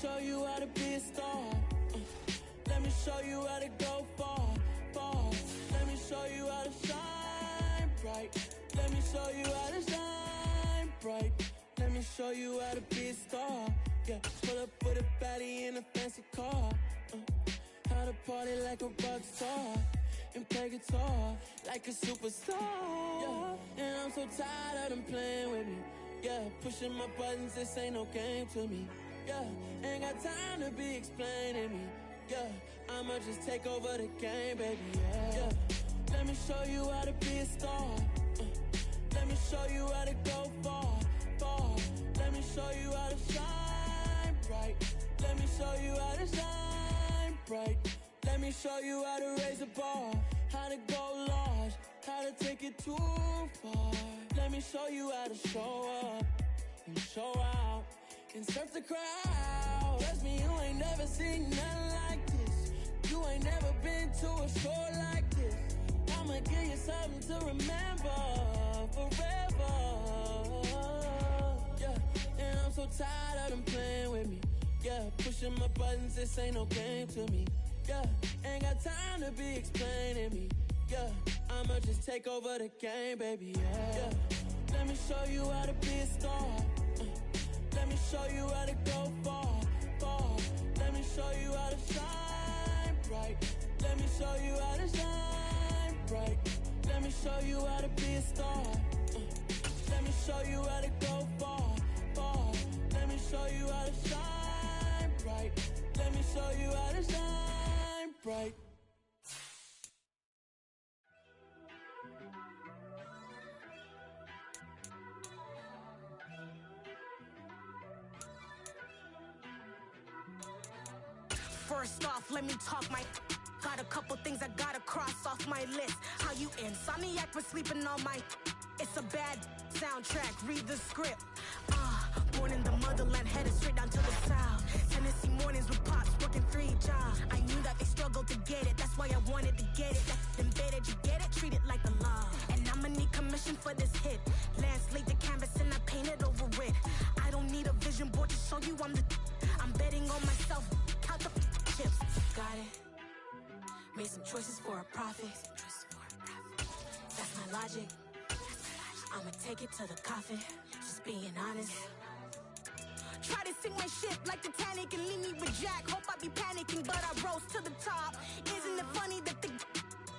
show you how to be a star. Let me show you how to go far, far. Let me show you how to shine bright. Let me show you how to shine bright. Let me show you how to be a star. Yeah, pull up with a baddie in a fancy car. How to party like a rock star and play guitar like a superstar. Yeah, and I'm so tired of them playing with me. Yeah, pushing my buttons, this ain't no game to me. Yeah, ain't got time to be explaining me. Yeah, I'ma just take over the game, baby. Yeah, let me show you how to be a star. Let me show you how to go far, far. Let me show you how to shine bright. Let me show you how to shine bright. Let me show you how to raise a bar, how to go large, how to take it too far. Let me show you how to show up and show out and surf the crowd. Trust me, you ain't never seen nothing like this. You ain't never been to a show like this. I'ma give you something to remember forever. Yeah, and I'm so tired of them playing with me. Yeah, pushing my buttons, this ain't no game to me. Yeah, ain't got time to be explaining me. Yeah, I'ma just take over the game, baby. Yeah, let me show you how to be a star. Let me show you how to go far, far. Let me show you how to shine bright. Let me show you how to shine bright. Let me show you how to be a star. Let me show you how to go far, far. Let me show you how to shine bright. Let me show you how to shine bright. First off, let me talk my. Got a couple things I gotta cross off my list. How you insomniac for sleeping on my. It's a bad soundtrack, read the script. Born in the motherland, headed straight down to the south. Tennessee mornings with pops, working 3 jobs. I knew that they struggled to get it, that's why I wanted to get it. That's embedded, you get it, treat it like a law. And I'ma need commission for this hit. Lance laid the canvas and I painted over it. I don't need a vision board to show you I'm betting on myself, count the chips. Got it. Made some choices for a profit. That's my logic. I'ma take it to the coffin. Just being honest. Try to sink my ship like Titanic and leave me with Jack. Hope I be panicking, but I rose to the top. Isn't it funny that the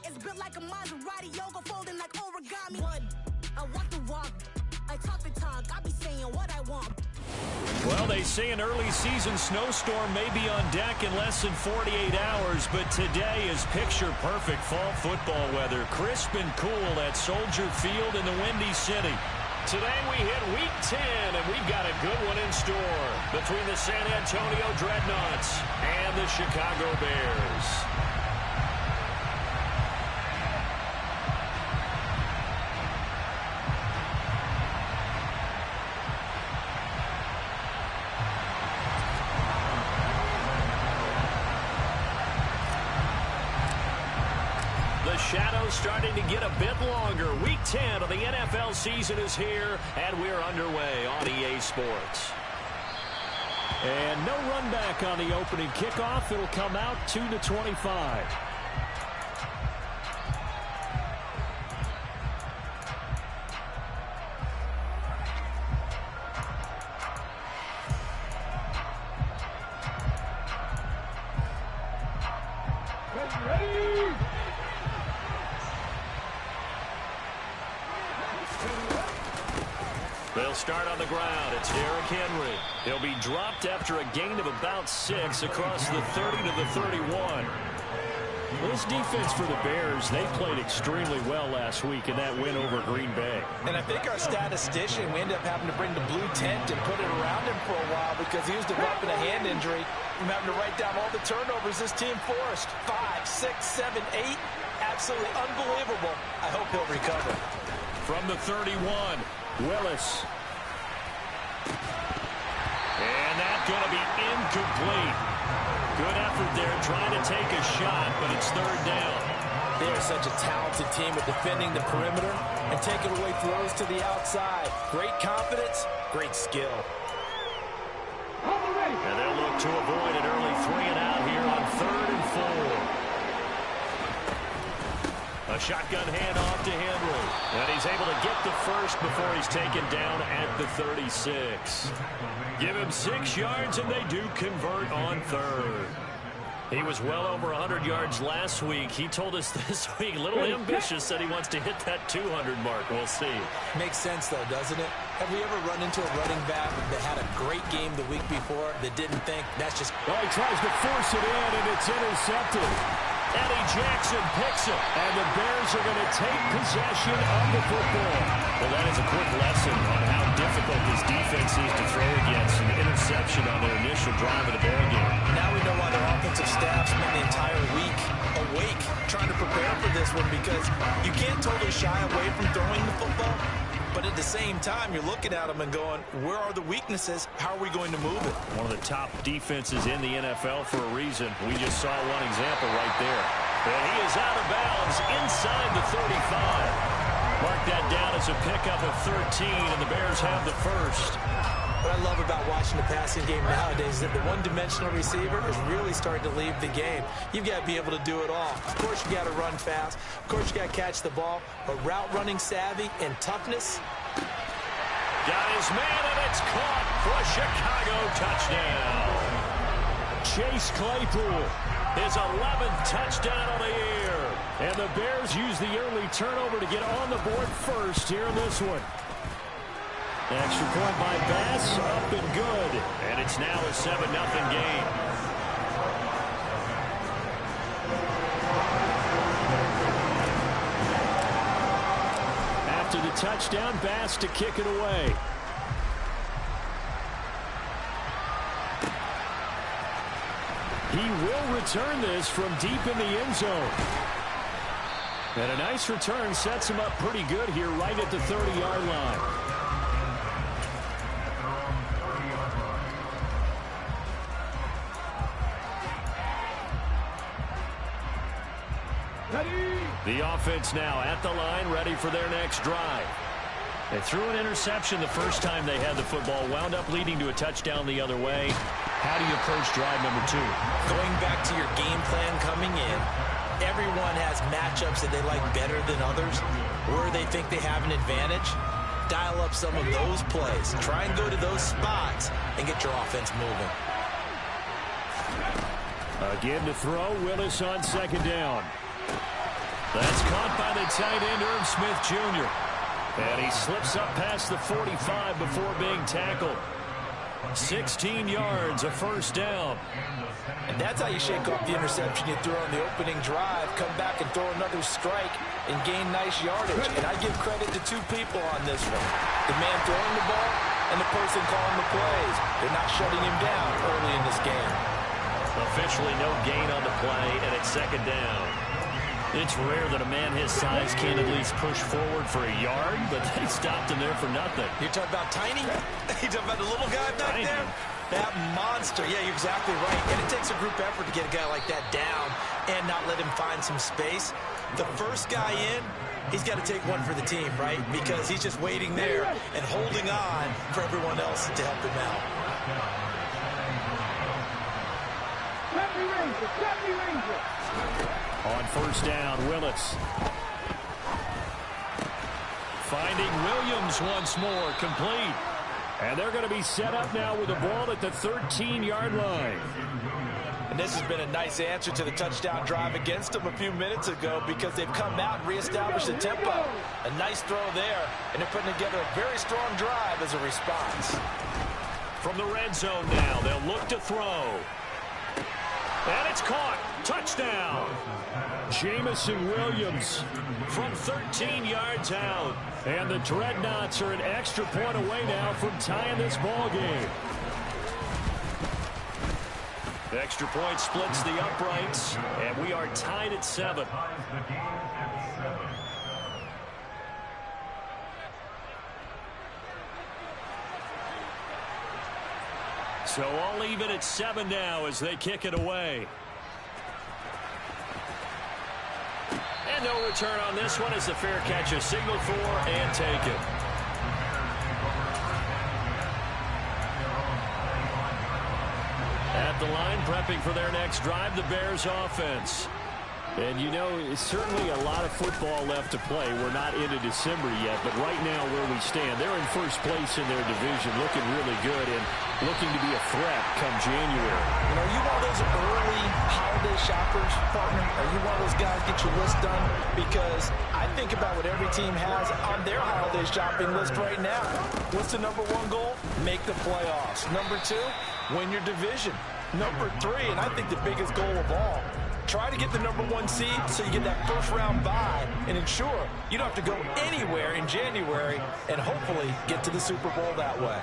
is built like a Maserati, yoga folding like origami? What? I walk the walk. I talk the talk. I be saying what I want. Well, they say an early season snowstorm may be on deck in less than 48 hours, but today is picture-perfect fall football weather. Crisp and cool at Soldier Field in the Windy City. Today we hit Week 10, and we've got a good one in store between the San Antonio Dreadnoughts and the Chicago Bears. Shadows starting to get a bit longer. Week 10 of the NFL season is here, and we're underway on EA Sports. And no run back on the opening kickoff. It'll come out 2-25. They'll start on the ground. It's Derrick Henry. He'll be dropped after a gain of about 6 across the 30 to the 31. This defense for the Bears, they played extremely well last week in that win over Green Bay. And I think our statistician, we ended up having to bring the blue tent and put it around him for a while because he was developing a hand injury from having to write down all the turnovers this team forced. 5, 6, 7, 8. Absolutely unbelievable. I hope he'll recover. From the 31, Willis. And that's going to be incomplete. Good effort there trying to take a shot, but it's third down. They are such a talented team at defending the perimeter and taking away throws to the outside. Great confidence, great skill. And they'll look to avoid an early 3-and-out here on 3rd and 4. A shotgun handoff to Henry. And he's able to get the first before he's taken down at the 36. Give him 6 yards, and they do convert on 3rd. He was well over 100 yards last week. He told us this week, a little ambitious, said he wants to hit that 200 mark. We'll see. Makes sense, though, doesn't it? Have we ever run into a running back that had a great game the week before that didn't think that's just... Well, he tries to force it in, and it's intercepted. Eddie Jackson picks it, and the Bears are going to take possession of the football. Well, that is a quick lesson on how difficult this defense is to throw against. An interception on their initial drive of the ball game. Now we know why their offensive staff spent the entire week awake trying to prepare for this one, because you can't totally shy away from throwing the football. But at the same time, you're looking at them and going, where are the weaknesses? How are we going to move it? One of the top defenses in the NFL for a reason. We just saw one example right there. And he is out of bounds inside the 35. Mark that down as a pickup of 13, and the Bears have the first. What I love about watching the passing game nowadays is that the one-dimensional receiver is really starting to leave the game. You've got to be able to do it all. Of course, you got to run fast. Of course, you got to catch the ball. But route running savvy and toughness. Got his man, and it's caught for a Chicago touchdown. Chase Claypool, his 11th touchdown on the year. And the Bears use the early turnover to get on the board first here in this one. Extra point by Bass, up and good. And it's now a 7-0 game. After the touchdown, Bass to kick it away. He will return this from deep in the end zone. And a nice return sets him up pretty good here right at the 30-yard line. The offense now at the line, ready for their next drive. They threw an interception the first time they had the football, wound up leading to a touchdown the other way. How do you approach drive number 2? Going back to your game plan coming in, everyone has matchups that they like better than others, where they think they have an advantage. Dial up some of those plays. Try and go to those spots and get your offense moving. Again to throw, Willis on second down. That's caught by the tight end, Irv Smith Jr. And he slips up past the 45 before being tackled. 16 yards, a first down. And that's how you shake off the interception you threw on the opening drive, come back and throw another strike and gain nice yardage. And I give credit to 2 people on this one. The man throwing the ball and the person calling the plays. They're not shutting him down early in this game. Officially no gain on the play, and it's second down. It's rare that a man his size can at least push forward for a yard, but they stopped him there for nothing. You're talking about tiny? You're talking about the little guy back there? That monster. Yeah, you're exactly right. And it takes a group effort to get a guy like that down and not let him find some space. The first guy in, he's got to take one for the team, right? Because he's just waiting there and holding on for everyone else to help him out. On first down, Willis. Finding Williams once more, complete. And they're going to be set up now with the ball at the 13-yard line. And this has been a nice answer to the touchdown drive against them a few minutes ago, because they've come out and reestablished the tempo. A nice throw there, and they're putting together a very strong drive as a response. From the red zone now, they'll look to throw. And it's caught. Touchdown. Jamison Williams from 13 yards out. And the Dreadnoughts are an extra point away now from tying this ball game. The extra point splits the uprights, and we are tied at 7. So all even at 7 now as they kick it away. And no return on this one as the fair catch is signaled for and taken. At the line, prepping for their next drive, the Bears offense. And, you know, it's certainly a lot of football left to play. We're not into December yet, but right now where we stand, they're in first place in their division, looking really good and looking to be a threat come January. You know, are you one of those early holiday shoppers, partner? Are you one of those guys get your list done? Because I think about what every team has on their holiday shopping list right now. What's the number one goal? Make the playoffs. Number two, win your division. Number three, and I think the biggest goal of all, try to get the number one seed so you get that first round bye and ensure you don't have to go anywhere in January and hopefully get to the Super Bowl that way.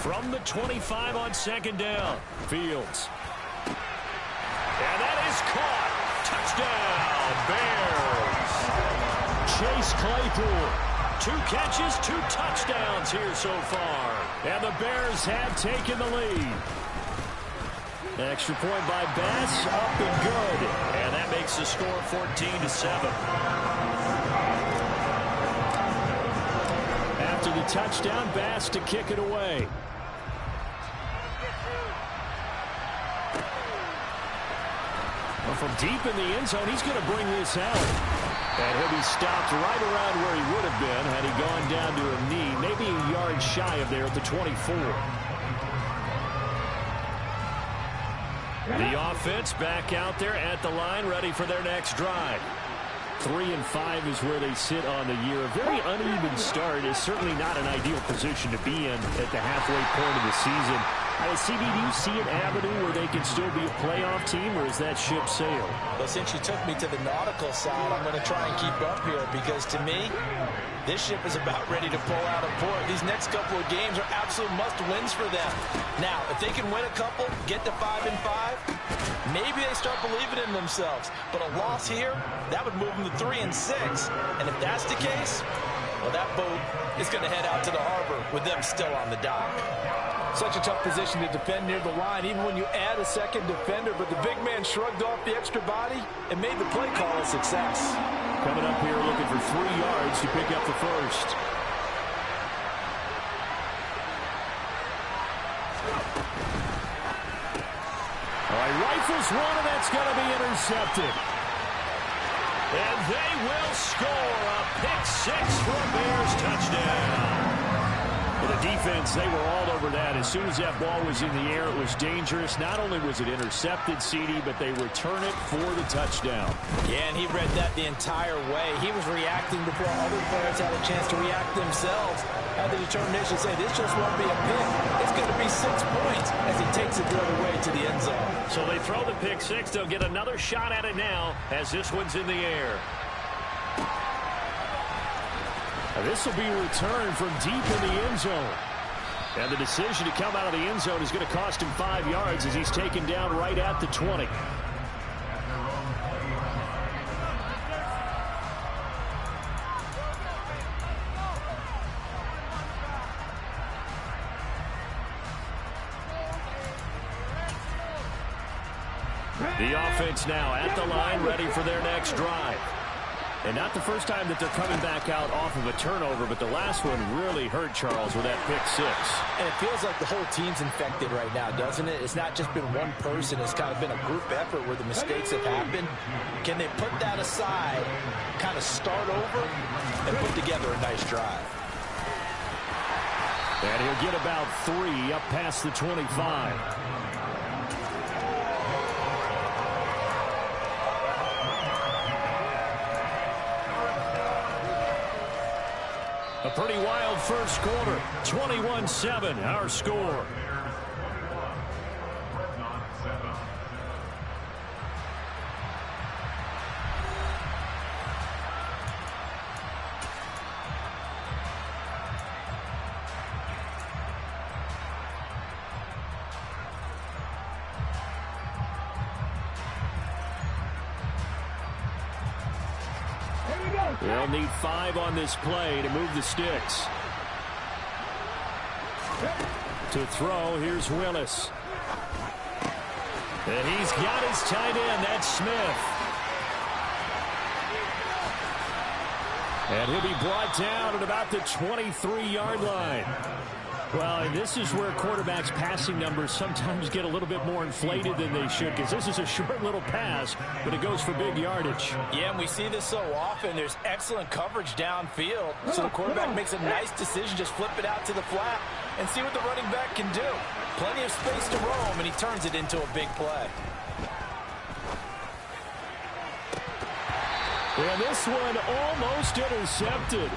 From the 25 on second down, Fields. And that is caught. Touchdown, Bears. Chase Claypool. 2 catches, 2 touchdowns here so far. And the Bears have taken the lead. Extra point by Bass, up and good. And that makes the score 14-7. After the touchdown, Bass to kick it away. Well, from deep in the end zone, he's going to bring this out. And he'll be stopped right around where he would have been had he gone down to a knee, maybe a yard shy of there at the 24. The offense back out there at the line, ready for their next drive. 3-5 is where they sit on the year. A very uneven start is certainly not an ideal position to be in at the halfway point of the season. CB, do you see an avenue where they can still be a playoff team, or is that ship sailed? Well, since you took me to the nautical side, I'm going to try and keep up here because, to me, this ship is about ready to pull out of port. These next couple of games are absolute must-wins for them. Now, if they can win a couple, get to 5-5, maybe they start believing in themselves. But a loss here, that would move them to 3-6. And if that's the case, well, that boat is going to head out to the harbor with them still on the dock. Such a tough position to defend near the line, even when you add a second defender. But the big man shrugged off the extra body and made the play call a success. Coming up here looking for 3 yards to pick up the first. All right, rifles one, and that's going to be intercepted. And they will score a pick 6 for a Bears touchdown. The defense, they were all over that. As soon as that ball was in the air, it was dangerous. Not only was it intercepted, CD, but they return it for the touchdown. Yeah, and he read that the entire way. He was reacting before other players had a chance to react themselves. Had the determination to say, this just won't be a pick. It's going to be 6 points as he takes it the other way to the end zone. So they throw the pick 6. They'll get another shot at it now as this one's in the air. This will be returned from deep in the end zone. And the decision to come out of the end zone is going to cost him 5 yards as he's taken down right at the 20. The offense now at the line, ready for their next drive. And not the first time that they're coming back out off of a turnover, but the last one really hurt Charles with that pick 6. And it feels like the whole team's infected right now, doesn't it? It's not just been one person. It's kind of been a group effort where the mistakes have happened. Can they put that aside, kind of start over, and put together a nice drive? And he'll get about 3 up past the 25. A pretty wild first quarter. 21-7, our score. They'll need 5 on this play to move the sticks. To throw, here's Willis. And he's got his tight end, that's Smith. And he'll be brought down at about the 23-yard line. Well, and this is where quarterbacks' passing numbers sometimes get a little bit more inflated than they should, because this is a short little pass, but it goes for big yardage. Yeah, and we see this so often. There's excellent coverage downfield, so the quarterback makes a nice decision, just flip it out to the flat and see what the running back can do. Plenty of space to roam, and he turns it into a big play. And this one almost intercepted.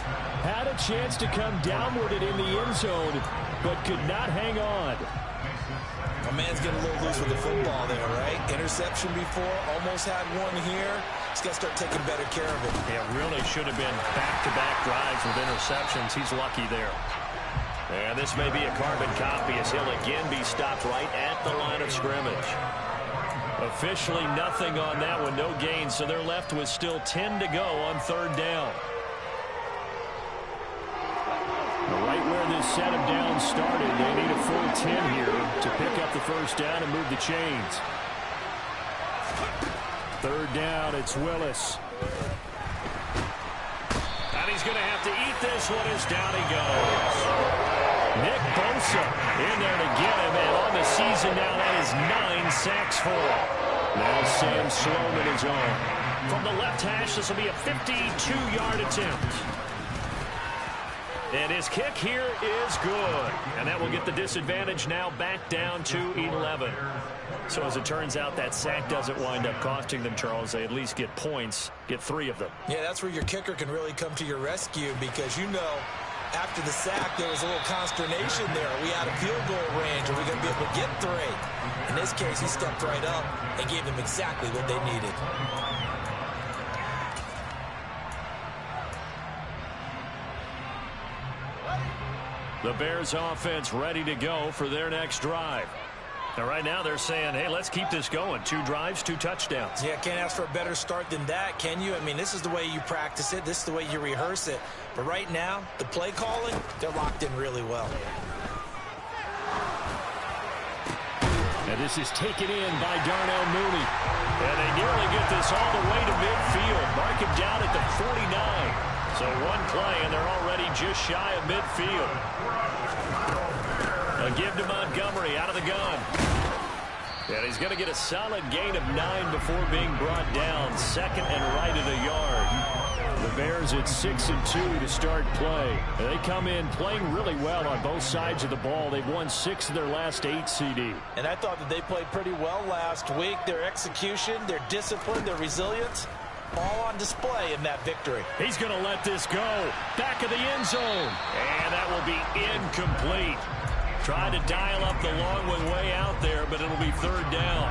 Had a chance to come down with it in the end zone, but could not hang on. A man's getting a little loose with the football there, right? Interception before, almost had one here. He's got to start taking better care of it. Yeah, really should have been back-to-back drives with interceptions. He's lucky there. And this may be a carbon copy as he'll again be stopped right at the line of scrimmage. Officially nothing on that one, no gain, so they're left with still 10 to go on third down. Right where this set of downs started, they need a full 10 here to pick up the first down and move the chains. Third down, it's Willis. And he's going to have to eat this one as down he goes. Nick Bosa in there to get him, and on the season now, that is 9 sacks for him. Now Sam Sloman is on. From the left hash, this will be a 52-yard attempt. And his kick here is good. And that will get the disadvantage now back down to 11. So as it turns out, that sack doesn't wind up costing them, Charles. They at least get points, get 3 of them. Yeah, that's where your kicker can really come to your rescue, because you know after the sack there was a little consternation there. Are we out of field goal range? Are we going to be able to get 3? In this case, he stepped right up and gave them exactly what they needed. The Bears offense ready to go for their next drive. And right now they're saying, hey, let's keep this going. 2 drives, 2 touchdowns. Yeah, can't ask for a better start than that, can you? I mean, this is the way you practice it. This is the way you rehearse it. But right now, the play calling, they're locked in really well. And this is taken in by Darnell Mooney. And they nearly get this all the way to midfield. Mark him down at the 49. So 1 play, and they're already just shy of midfield. A give to Montgomery out of the gun. And he's going to get a solid gain of 9 before being brought down. Second and right at a yard. The Bears at 6-2 to start play. They come in playing really well on both sides of the ball. They've won 6 of their last 8 CD. And I thought that they played pretty well last week. Their execution, their discipline, their resilience, all on display in that victory. He's going to let this go. Back of the end zone. And that will be incomplete. Tried to dial up the long one way out there, but it'll be third down.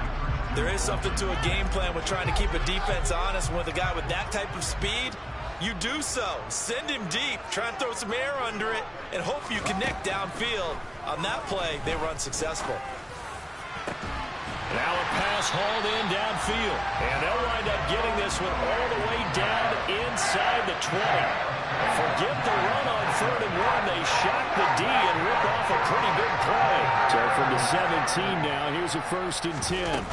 There is something to a game plan with trying to keep a defense honest. With a guy with that type of speed, you do so. Send him deep. Try and throw some air under it and hope you connect downfield. On that play, they were unsuccessful. Now a pass hauled in downfield. And they'll wind up getting this one all the way down inside the 20. Forget the run on 3rd and 1. They shock the D and rip off a pretty big play. So from the 17 now, here's a 1st and 10.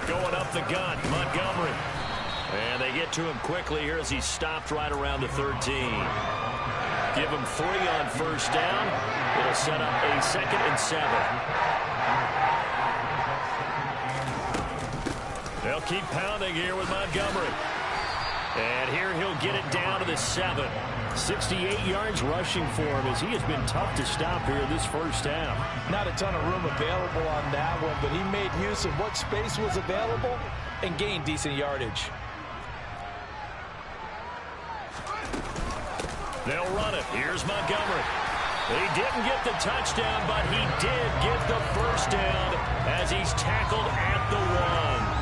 Going up the gun, Montgomery. And they get to him quickly here as he's stopped right around the 13. Give him 3 on 1st down. It'll set up a 2nd and 7. They'll keep pounding here with Montgomery. And here he'll get it down to the 7. 68 yards rushing for him as he has been tough to stop here this first half. Not a ton of room available on that one, but he made use of what space was available and gained decent yardage. They'll run it. Here's Montgomery. He didn't get the touchdown, but he did get the first down as he's tackled at the 1.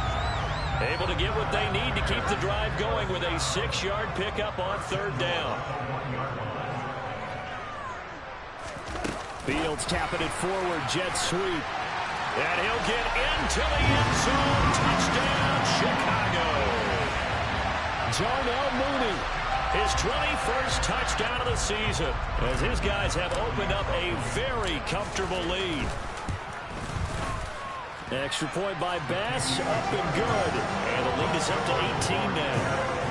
Able to get what they need to keep the drive going with a 6-yard pickup on 3rd down. Fields tapping it forward, jet sweep. And he'll get into the end zone. Touchdown, Chicago. Darnell Mooney, his 21st touchdown of the season, as his guys have opened up a very comfortable lead. Extra point by Bass, up and good. And the lead is up to 18 now.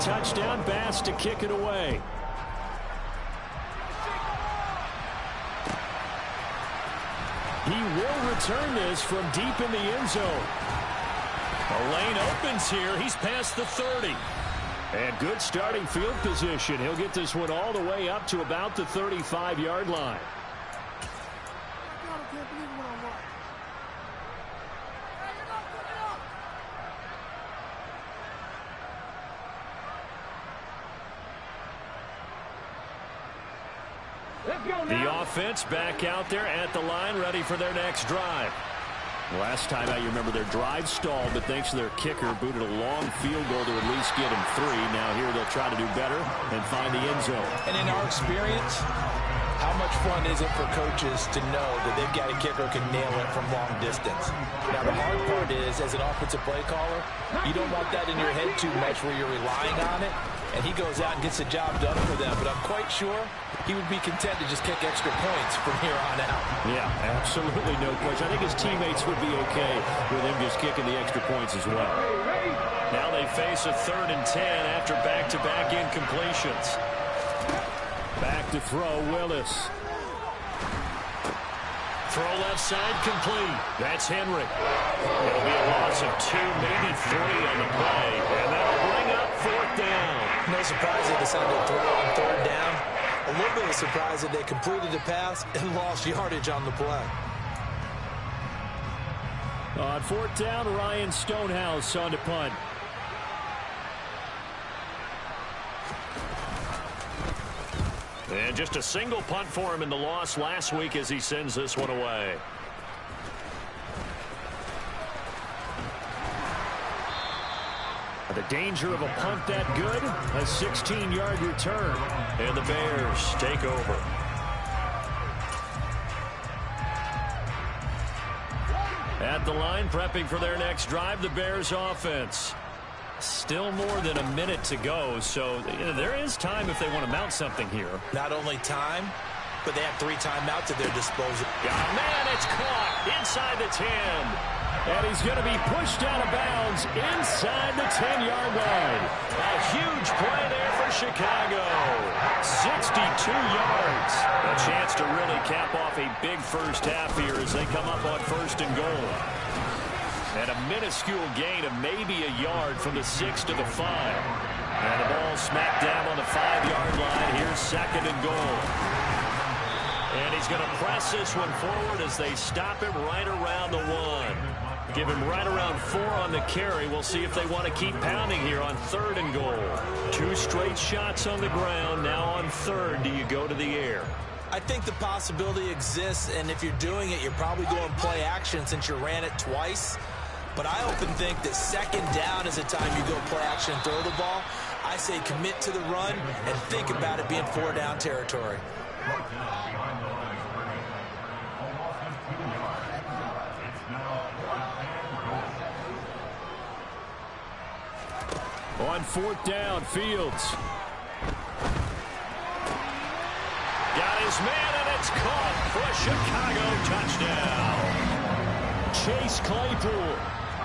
touchdown. Bass to kick it away. He will return this from deep in the end zone. The lane opens here. He's past the 30. And good starting field position. He'll get this one all the way up to about the 35-yard line. The offense back out there at the line, ready for their next drive. Last time out, you remember their drive stalled, but thanks to their kicker, booted a long field goal to at least get him 3. Now here they'll try to do better and find the end zone. And in our experience, how much fun is it for coaches to know that they've got a kicker who can nail it from long distance? Now, the hard part is, as an offensive play caller, you don't want that in your head too much where you're relying on it, and he goes out and gets the job done for them. But I'm quite sure he would be content to just kick extra points from here on out. Yeah, absolutely no question. I think his teammates would be okay with him just kicking the extra points as well. Now they face a 3rd and 10 after back-to-back incompletions. Back to throw, Willis. Throw left side complete. That's Henry. It'll be a loss of 2, maybe 3 on the play. And that'll bring up 4th down. No surprise they decided to throw on 3rd down. A little bit of a surprise that they completed the pass and lost yardage on the play. On 4th down, Ryan Stonehouse on to punt. And just a single punt for him in the loss last week as he sends this one away. The danger of a punt that good, a 16-yard return. And the Bears take over. At the line, prepping for their next drive, the Bears offense. Still more than a minute to go, so there is time if they want to mount something here. Not only time, but they have 3 timeouts at their disposal. Oh, man, it's caught inside the 10. And he's going to be pushed out of bounds inside the 10-yard line. A huge play there for Chicago. 62 yards. A chance to really cap off a big first half here as they come up on 1st and goal. And a minuscule gain of maybe a yard from the 6 to the 5. And the ball smacked down on the 5-yard line. Here's 2nd and goal. And he's going to press this one forward as they stop him right around the 1. Give him right around 4 on the carry. We'll see if they want to keep pounding here on 3rd and goal. 2 straight shots on the ground. Now on 3rd, do you go to the air? I think the possibility exists, and if you're doing it, you're probably going play action since you ran it twice. But I often think that 2nd down is the time you go play action and throw the ball. I say commit to the run and think about it being 4-down territory. On 4th down, Fields. Got his man, and it's caught for a Chicago touchdown. Chase Claypool.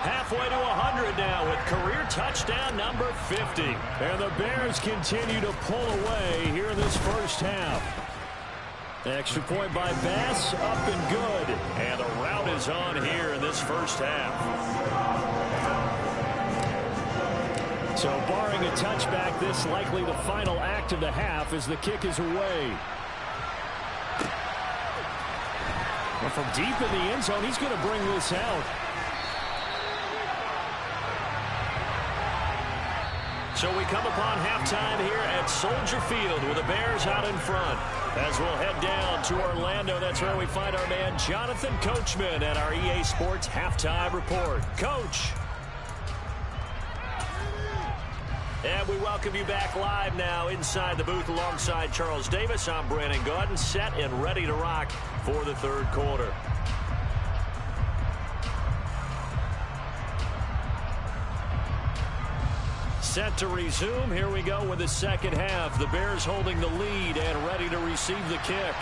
Halfway to 100 now with career touchdown number 50. And the Bears continue to pull away here in this first half. Extra point by Bass, up and good. And the rout is on here in this first half. So barring a touchback, this likely the final act of the half as the kick is away. And from deep in the end zone, he's going to bring this out. So we come upon halftime here at Soldier Field with the Bears out in front. As we'll head down to Orlando, that's where we find our man Jonathan Coachman at our EA Sports Halftime Report. Coach. And we welcome you back live now inside the booth alongside Charles Davis. I'm Brandon Gaudin, set and ready to rock for the 3rd quarter. Set to resume. Here we go with the second half. The Bears holding the lead and ready to receive the kick.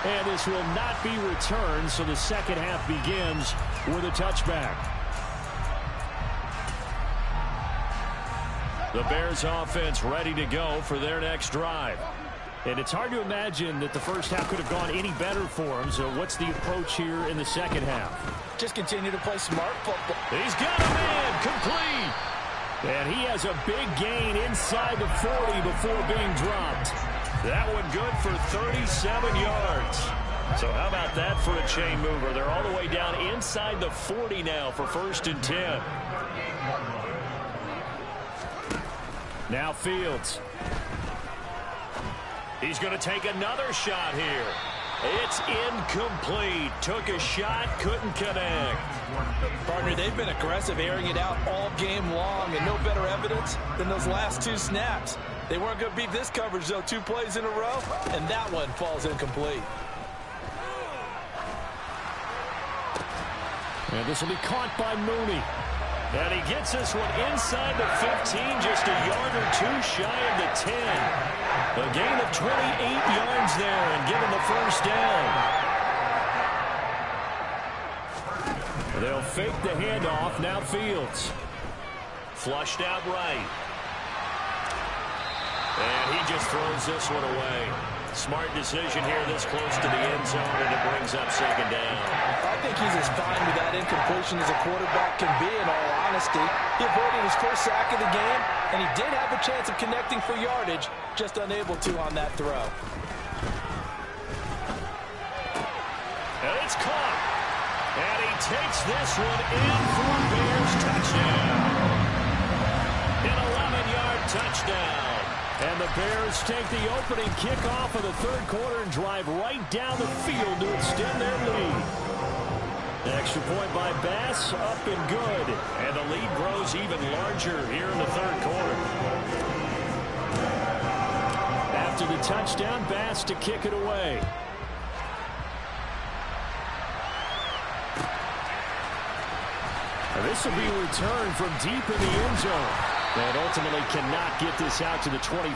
And this will not be returned, so the second half begins with a touchback. The Bears offense ready to go for their next drive. And it's hard to imagine that the first half could have gone any better for them. So what's the approach here in the second half? Just continue to play smart football. He's got a man complete. And he has a big gain inside the 40 before being dropped. That one good for 37 yards. So how about that for a chain mover? They're all the way down inside the 40 now for 1st and 10. Now Fields. He's going to take another shot here. It's incomplete. Took a shot, couldn't connect. Partner, they've been aggressive, airing it out all game long, and no better evidence than those last 2 snaps. They weren't going to beat this coverage, though, 2 plays in a row, and that one falls incomplete. And this will be caught by Mooney. And he gets this one inside the 15, just a yard or 2 shy of the 10. A gain of 28 yards there and given the first down. They'll fake the handoff. Now Fields. Flushed out right. And he just throws this one away. Smart decision here this close to the end zone, and it brings up 2nd down. I think he's as fine with that incompletion as a quarterback can be, in all honesty. He avoided his first sack of the game, and he did have a chance of connecting for yardage, just unable to on that throw. And it's caught. And he takes this one in for a Bears touchdown. An 11-yard touchdown. And the Bears take the opening kickoff of the 3rd quarter and drive right down the field to extend their lead. Extra point by Bass, up and good. And the lead grows even larger here in the 3rd quarter. After the touchdown, Bass to kick it away. And this will be a return from deep in the end zone. And ultimately cannot get this out to the 20.